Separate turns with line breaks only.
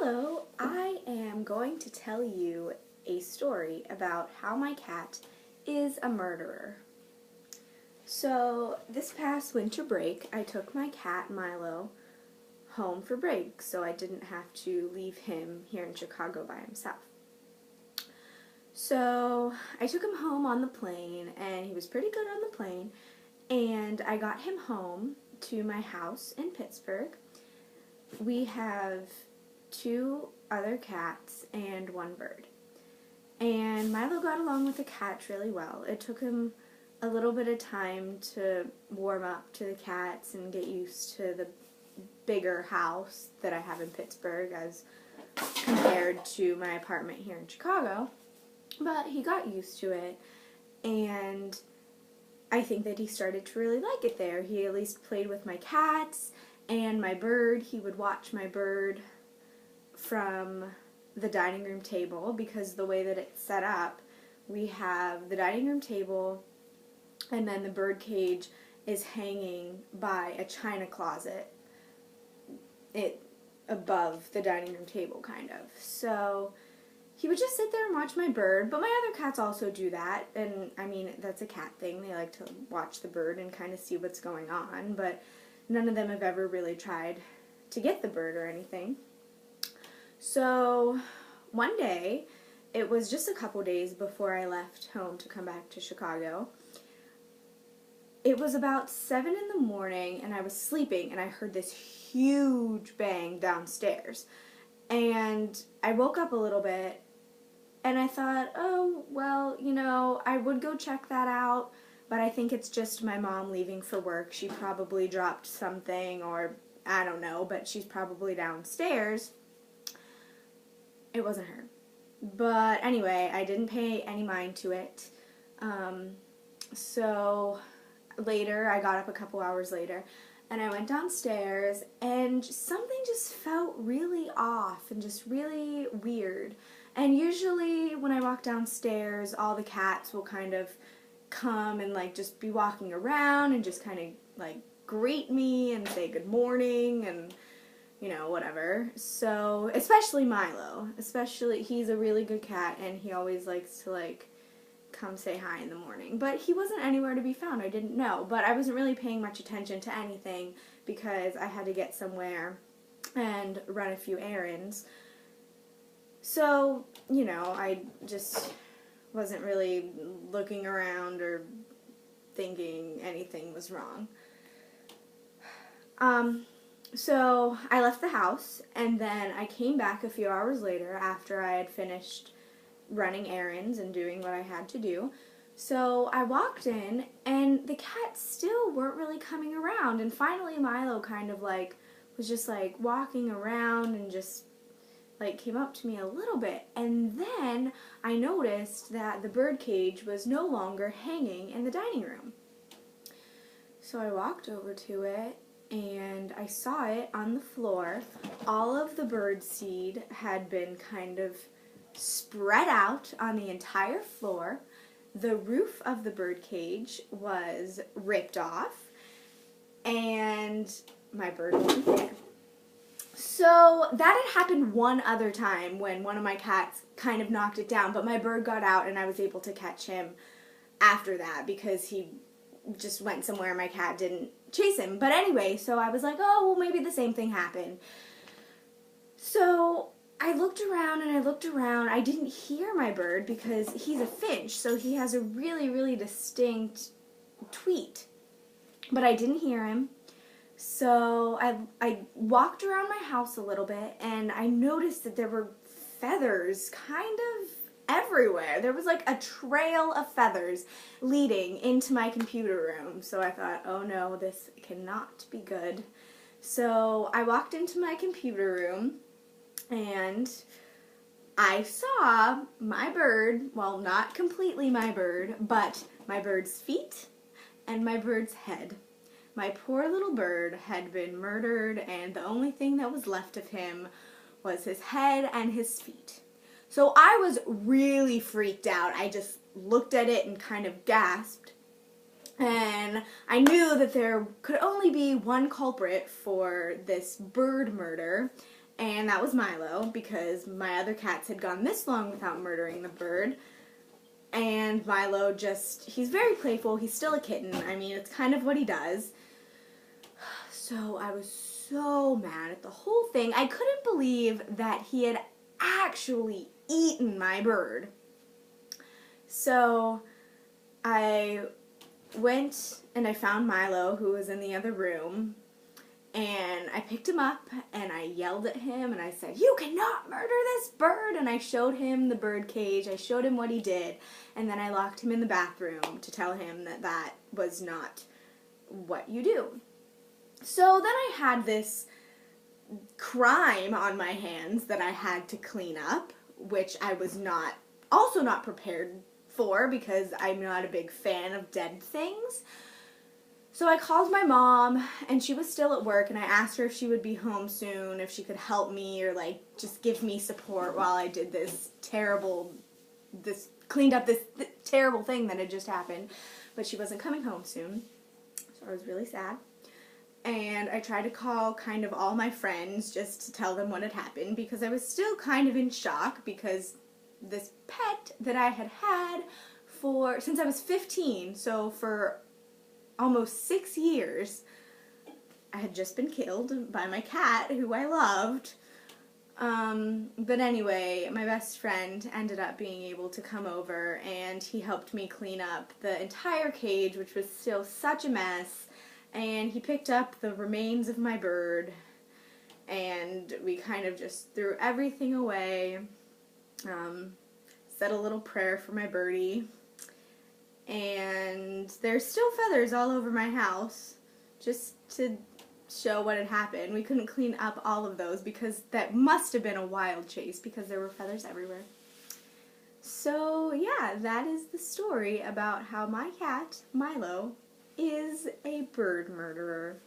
Hello, I am going to tell you a story about how my cat is a murderer. So, this past winter break, I took my cat, Milo, home for break, so I didn't have to leave him here in Chicago by himself. So, I took him home on the plane, and he was pretty good on the plane, and I got him home to my house in Pittsburgh. We have 2 other cats and 1 bird. And Milo got along with the cats really well. It took him a little bit of time to warm up to the cats and get used to the bigger house that I have in Pittsburgh as compared to my apartment here in Chicago. But he got used to it, and I think that he started to really like it there. He at least played with my cats and my bird. He would watch my bird from the dining room table, because the way that it's set up, we have the dining room table and then the bird cage is hanging by a china closet above the dining room table, kind of. So he would just sit there and watch my bird, but my other cats also do that, and I mean, that's a cat thing. They like to watch the bird and kind of see what's going on, but none of them have ever really tried to get the bird or anything. So one day, it was just a couple days before I left home to come back to Chicago. It was about 7 in the morning, and I was sleeping, and I heard this huge bang downstairs. And I woke up a little bit, and I thought, oh, well, I would go check that out, but I think it's just my mom leaving for work. She probably dropped something, or I don't know, but she's probably downstairs. It wasn't her. But anyway, I didn't pay any mind to it. So later, I got up a couple hours later, and I went downstairs, and something just felt really off and just really weird. And usually when I walk downstairs, all the cats will kind of come and just be walking around and just kind of greet me and say good morning and whatever. So, especially Milo. He's a really good cat, and he always likes to, come say hi in the morning. But he wasn't anywhere to be found. I didn't know. But I wasn't really paying much attention to anything because I had to get somewhere and run a few errands. So, I just wasn't really looking around or thinking anything was wrong. So I left the house, and then I came back a few hours later after I had finished running errands and doing what I had to do. So I walked in, and the cats still weren't really coming around, and finally Milo kind of was just walking around and just came up to me a little bit, and then I noticed that the bird cage was no longer hanging in the dining room. So I walked over to it, and I saw it on the floor. All of the bird seed had been kind of spread out on the entire floor. The roof of the bird cage was ripped off, and my bird wasn't there. So that had happened one other time when one of my cats kind of knocked it down, but my bird got out and I was able to catch him after that because he just went somewhere my cat didn't chase him. But anyway, so I was like, oh, well, maybe the same thing happened. So I looked around and I looked around. I didn't hear my bird because he's a finch, so he has a really, really distinct tweet. But I didn't hear him. So I walked around my house a little bit, and I noticed that there were feathers kind of everywhere. There was a trail of feathers leading into my computer room. So I thought, oh no, this cannot be good. So I walked into my computer room, and I saw my bird, well, not completely my bird, but my bird's feet and my bird's head. My poor little bird had been murdered, and the only thing that was left of him was his head and his feet. So I was really freaked out. I just looked at it and kind of gasped. And I knew that there could only be one culprit for this bird murder, and that was Milo, because my other cats had gone this long without murdering the bird. And Milo he's very playful. He's still a kitten. I mean, it's kind of what he does. So I was so mad at the whole thing. I couldn't believe that he had actually eaten my bird. So I went and I found Milo, who was in the other room, and I picked him up and I yelled at him and I said, "You cannot murder this bird!" And I showed him the bird cage, I showed him what he did, and then I locked him in the bathroom to tell him that that was not what you do. So then I had this crime on my hands that I had to clean up, which I was also not prepared for, because I'm not a big fan of dead things. So I called my mom, and she was still at work, and I asked her if she would be home soon, if she could help me, or like just give me support while I did cleaned up this terrible thing that had just happened. But she wasn't coming home soon, so I was really sad. And I tried to call kind of all my friends just to tell them what had happened, because I was still kind of in shock, because this pet that I had had since I was 15, so for almost 6 years, I had just been killed by my cat, who I loved. But anyway, my best friend ended up being able to come over, and he helped me clean up the entire cage, which was still such a mess. And he picked up the remains of my bird, and we kind of just threw everything away, said a little prayer for my birdie, and there's still feathers all over my house, just to show what had happened. We couldn't clean up all of those, because that must have been a wild chase, because there were feathers everywhere. So yeah, that is the story about how my cat, Milo, is a bird murderer.